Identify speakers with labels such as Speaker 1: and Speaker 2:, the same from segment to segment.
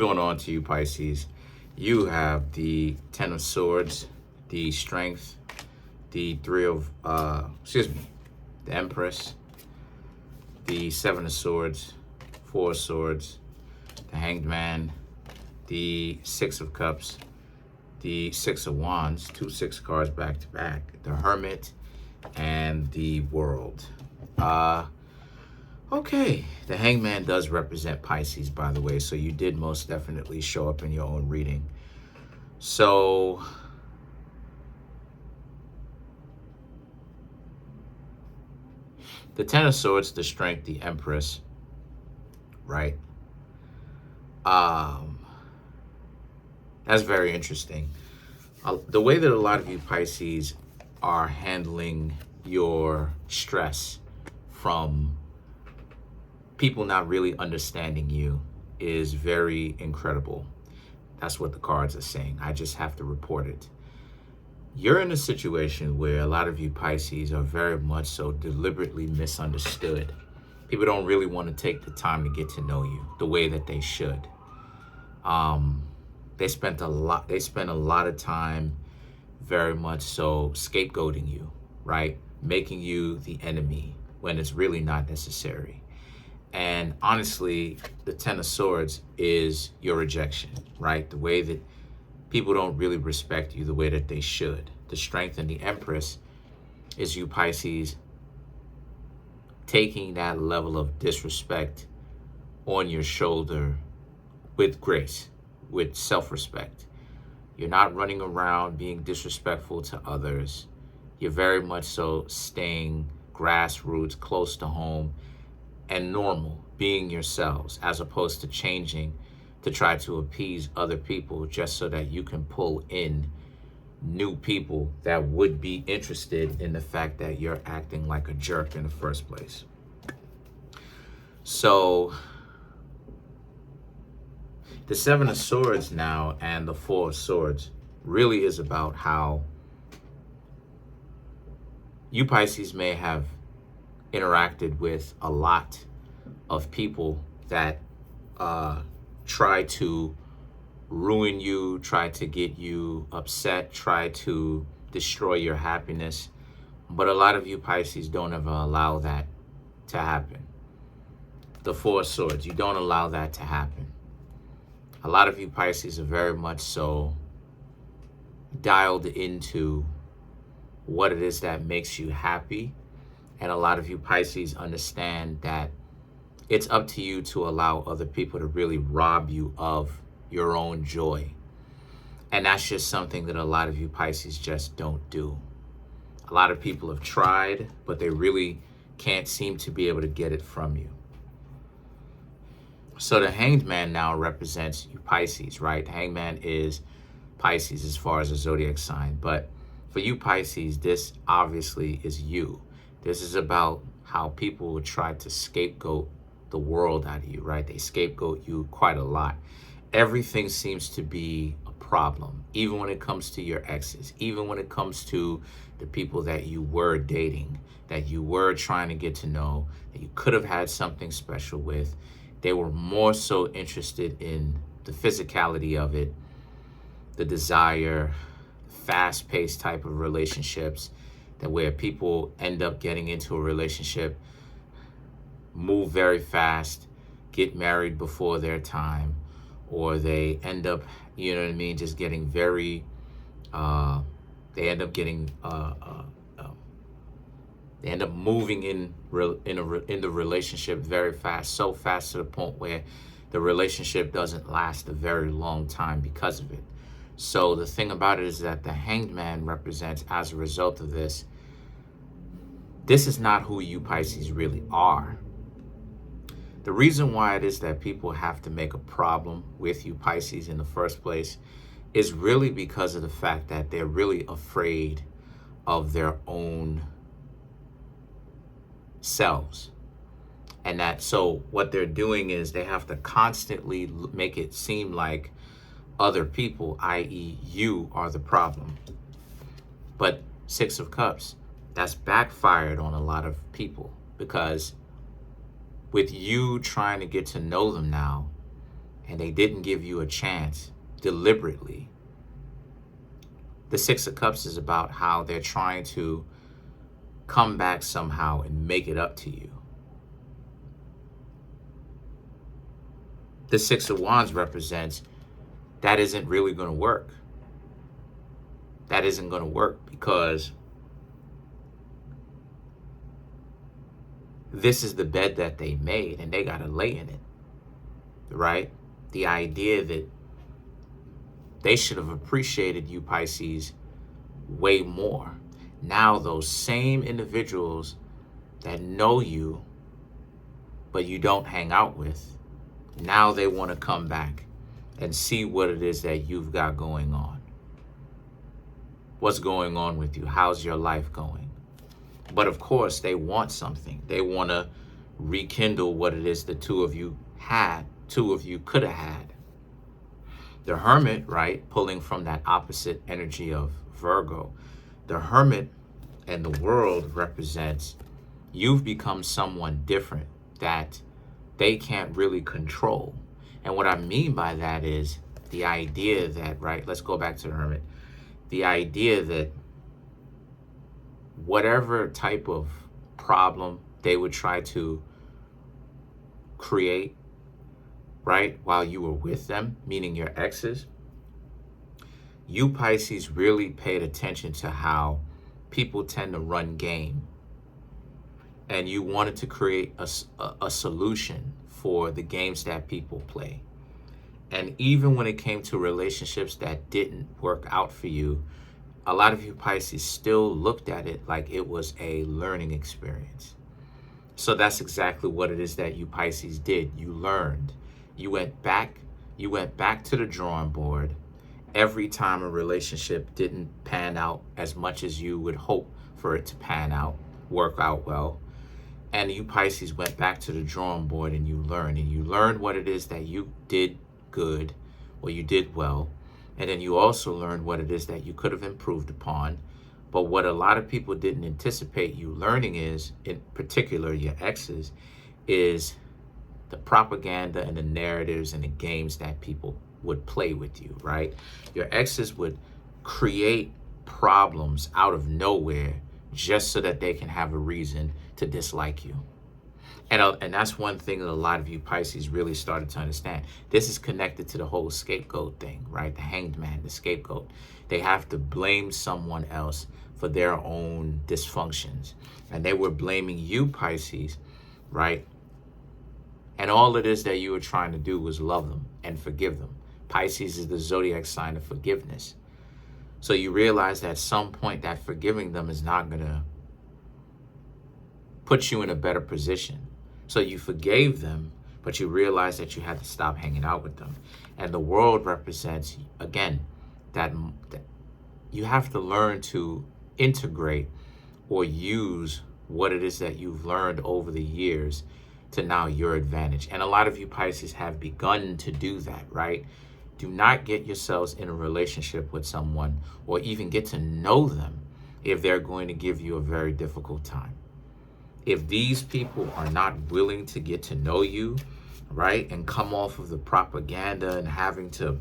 Speaker 1: Going on to you, Pisces. You have the Ten of Swords, the Strength, the the Empress, the Seven of Swords, Four of Swords, the Hanged Man, the Six of Cups, the Six of Wands, two six cards back to back, the Hermit, and the World. Okay, the Hangman does represent Pisces, by the way, so you did most definitely show up in your own reading. So, the Ten of Swords, the Strength, the Empress, right? That's very interesting. The way that a lot of you Pisces are handling your stress from people not really understanding you is very incredible. That's what the cards are saying. I just have to report it. You're in a situation where a lot of you Pisces are very much so deliberately misunderstood. People don't really want to take the time to get to know you the way that they should. They spend a lot of time very much so scapegoating you, right? Making you the enemy when it's really not necessary. And honestly, the Ten of Swords is your rejection, right? The way that people don't really respect you the way that they should. The Strength and the Empress is you Pisces taking that level of disrespect on your shoulder with grace, with self-respect. You're not running around being disrespectful to others. You're very much so staying grassroots, close to home, and normal, being yourselves, as opposed to changing to try to appease other people just so that you can pull in new people that would be interested in the fact that you're acting like a jerk in the first place. So the Seven of Swords now and the Four of Swords really is about how you Pisces may have interacted with a lot of people that try to ruin you, try to get you upset, try to destroy your happiness. But a lot of you Pisces don't ever allow that to happen. The Four of Swords, you don't allow that to happen. A lot of you Pisces are very much so dialed into what it is that makes you happy. And a lot of you Pisces understand that it's up to you to allow other people to really rob you of your own joy. And that's just something that a lot of you Pisces just don't do. A lot of people have tried, but they really can't seem to be able to get it from you. So the Hanged Man now represents you Pisces, right? The Hanged Man is Pisces as far as a zodiac sign. But for you Pisces, this obviously is you. This is about how people will try to scapegoat the world out of you, right? They scapegoat you quite a lot. Everything seems to be a problem, even when it comes to your exes, even when it comes to the people that you were dating, that you were trying to get to know, that you could have had something special with. They were more so interested in the physicality of it, the desire, fast-paced type of relationships, that where people end up getting into a relationship, move very fast, get married before their time, or they end up, you know what I mean, just getting very, they end up moving in the relationship very fast, so fast to the point where the relationship doesn't last a very long time because of it. So the thing about it is that the Hanged Man represents, as a result of this, this is not who you Pisces really are. The reason why it is that people have to make a problem with you Pisces in the first place is really because of the fact that they're really afraid of their own selves. And that, so what they're doing is they have to constantly make it seem like other people, i.e. you, are the problem. But Six of Cups, that's backfired on a lot of people, because with you trying to get to know them now and they didn't give you a chance deliberately. The Six of Cups is about how they're trying to come back somehow and make it up to you. The Six of Wands represents that isn't really going to work. That isn't going to work because this is the bed that they made and they got to lay in it, right? The idea that they should have appreciated you, Pisces, way more. Now those same individuals that know you, but you don't hang out with, now they want to come back and see what it is that you've got going on. What's going on with you? How's your life going? But of course, they want something. They want to rekindle what it is the two of you could have had. The Hermit, right, pulling from that opposite energy of Virgo. The Hermit and the World represents you've become someone different that they can't really control. And what I mean by that is the idea that, right, let's go back to the Hermit. The idea that whatever type of problem they would try to create, right, while you were with them, meaning your exes, you, Pisces, really paid attention to how people tend to run game. And you wanted to create a solution for the games that people play. And even when it came to relationships that didn't work out for you, a lot of you, Pisces, still looked at it like it was a learning experience. So that's exactly what it is that you, Pisces, did. You learned. You went back to the drawing board every time a relationship didn't pan out as much as you would hope for it to pan out, work out well. And you, Pisces, went back to the drawing board and you learned what it is that you did good or you did well. And then you also learned what it is that you could have improved upon. But what a lot of people didn't anticipate you learning is, in particular your exes, is the propaganda and the narratives and the games that people would play with you, right? Your exes would create problems out of nowhere just so that they can have a reason to dislike you. And that's one thing that a lot of you, Pisces, really started to understand. This is connected to the whole scapegoat thing, right? The hanged man, the scapegoat. They have to blame someone else for their own dysfunctions. And they were blaming you, Pisces, right? And all it is that you were trying to do was love them and forgive them. Pisces is the zodiac sign of forgiveness. So you realize that at some point that forgiving them is not going to put you in a better position. So you forgave them, but you realize that you had to stop hanging out with them. And the World represents, again, that you have to learn to integrate or use what it is that you've learned over the years to now your advantage. And a lot of you, Pisces, have begun to do that, right? Do not get yourselves in a relationship with someone or even get to know them if they're going to give you a very difficult time. If these people are not willing to get to know you, right, and come off of the propaganda and having to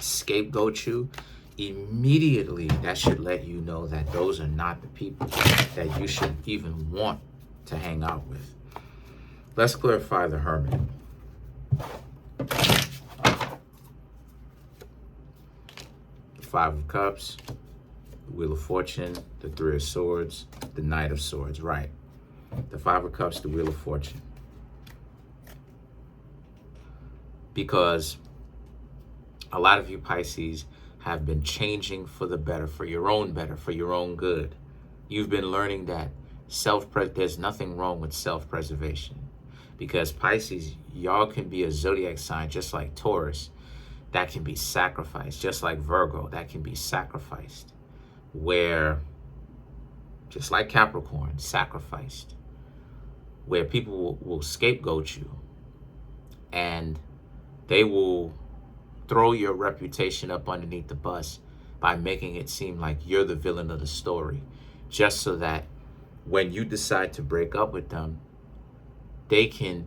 Speaker 1: scapegoat you, immediately that should let you know that those are not the people that you should even want to hang out with. Let's clarify the Hermit. The Five of Cups, the Wheel of Fortune, the Three of Swords, the Knight of Swords, right. The Five of Cups, the Wheel of Fortune. Because a lot of you, Pisces, have been changing for the better, for your own good. You've been learning that there's nothing wrong with self-preservation. Because Pisces, y'all can be a zodiac sign just like Taurus that can be sacrificed, just like Virgo that can be sacrificed. Where, just like Capricorn, sacrificed. Where people will scapegoat you and they will throw your reputation up underneath the bus by making it seem like you're the villain of the story, just so that when you decide to break up with them, they can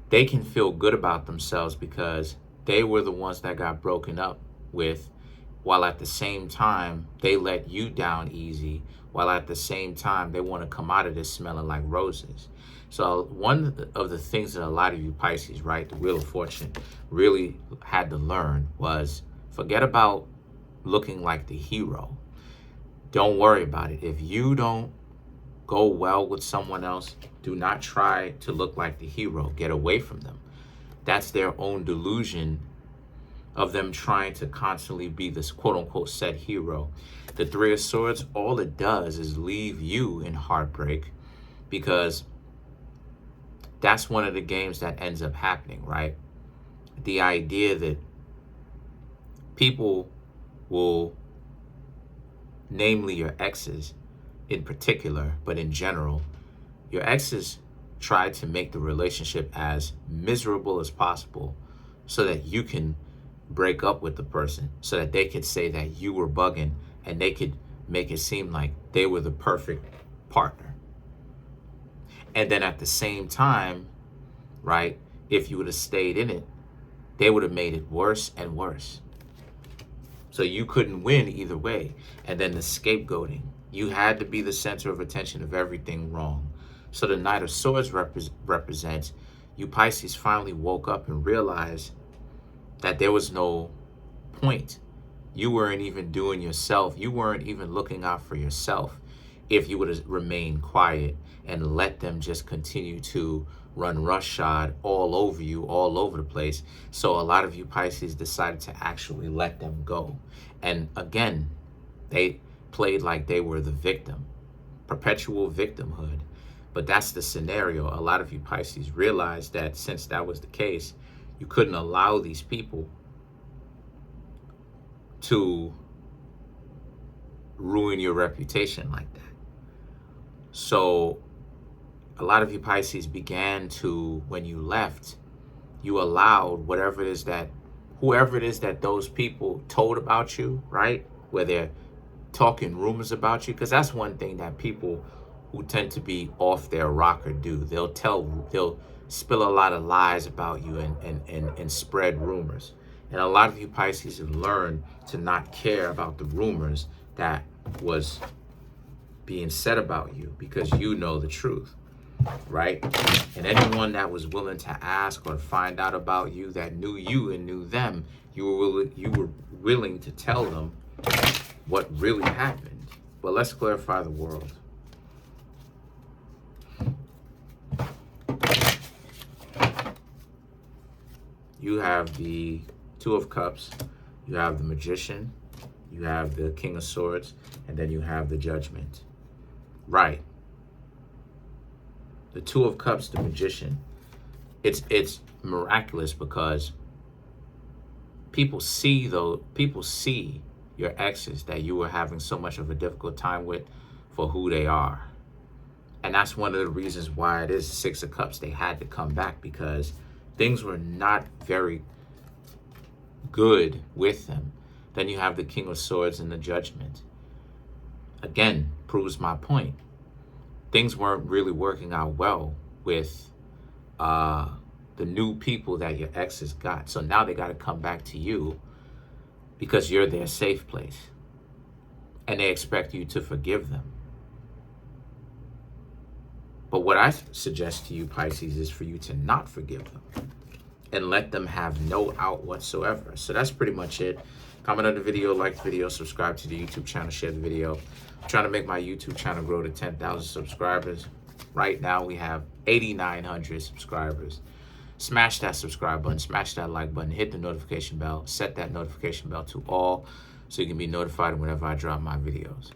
Speaker 1: they can feel good about themselves because they were the ones that got broken up with, while at the same time they let you down easy, while at the same time they want to come out of this smelling like roses. So one of the things that a lot of you Pisces, right, the Wheel of Fortune, really had to learn was forget about looking like the hero. Don't worry about it. If you don't go well with someone else, do not try to look like the hero. Get away from them. That's their own delusion of them trying to constantly be this quote-unquote said hero. The Three of Swords, all it does is leave you in heartbreak, because that's one of the games that ends up happening, right? The idea that people will, namely your exes in particular, but in general, your exes try to make the relationship as miserable as possible so that you can break up with the person, so that they could say that you were bugging and they could make it seem like they were the perfect partner. And then at the same time, right, if you would have stayed in it, they would have made it worse and worse. So you couldn't win either way. And then the scapegoating. You had to be the center of attention of everything wrong. So the Knight of Swords represents you Pisces finally woke up and realized that there was no point. You weren't even doing yourself. You weren't even looking out for yourself if you would have remained quiet and let them just continue to run roughshod all over you, all over the place. So a lot of you Pisces decided to actually let them go. And again, they played like they were the victim, perpetual victimhood. But that's the scenario. A lot of you Pisces realized that since that was the case, you couldn't allow these people to ruin your reputation like that. So a lot of you Pisces began to, when you left, you allowed whoever it is that those people told about you, right? Where they're talking rumors about you, because that's one thing that people who tend to be off their rocker do. They'll spill a lot of lies about you and spread rumors. And a lot of you Pisces have learned to not care about the rumors that was being said about you, because you know the truth, right? And anyone that was willing to ask or find out about you, that knew you and knew them, you were willing to tell them what really happened. But let's clarify the world. You have the Two of Cups, you have the Magician, you have the King of Swords, and then you have the Judgment. Right. The Two of Cups, the Magician. It's miraculous because people see your exes that you were having so much of a difficult time with for who they are. And that's one of the reasons why it is Six of Cups. They had to come back because things were not very good with them. Then you have the King of Swords and the Judgment. Again, proves my point. Things weren't really working out well with the new people that your exes got. So now they got to come back to you because you're their safe place. And they expect you to forgive them. But what I suggest to you, Pisces, is for you to not forgive them and let them have no out whatsoever. So that's pretty much it. Comment on the video, like the video, subscribe to the YouTube channel, share the video. I'm trying to make my YouTube channel grow to 10,000 subscribers. Right now we have 8,900 subscribers. Smash that subscribe button, smash that like button, hit the notification bell, set that notification bell to all so you can be notified whenever I drop my videos.